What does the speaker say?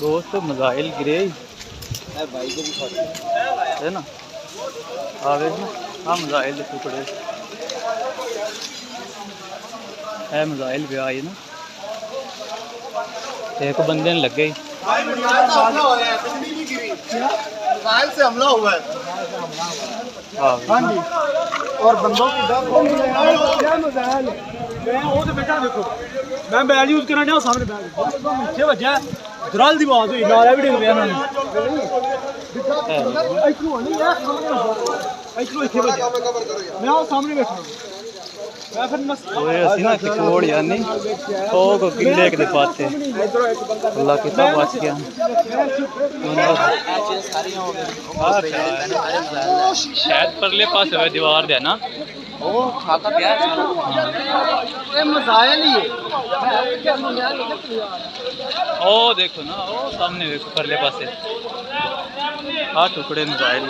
दोस्त मिसाइल गिरे भाई को भी है ना, आगे ना हाँ मिसाइल के टुकड़े है, मिसाइल भी आई ना, एक बंदे ने लग गई। मिसाइल से हमला हुआ है। हाँ जी, और बंदों की मिसाइल मैं वो तो बेटा देखो मैं बैल यूज करना चाहूँ सामने बैल पीछे बजा दराल दी आवाज हुई नारा भी डिग पिया मैंने मैं वो सामने बैठा मैं फिर ओए असी ना किशोर यानी तो को किले के पाते अल्लाह कितना बच गया। शायद परले पास है दीवार दे ना ओ खाता क्या है ये मिसाइल ही है। ओ देखो ना, ओ सामने देखो परले पासे आ टुकड़े मिसाइल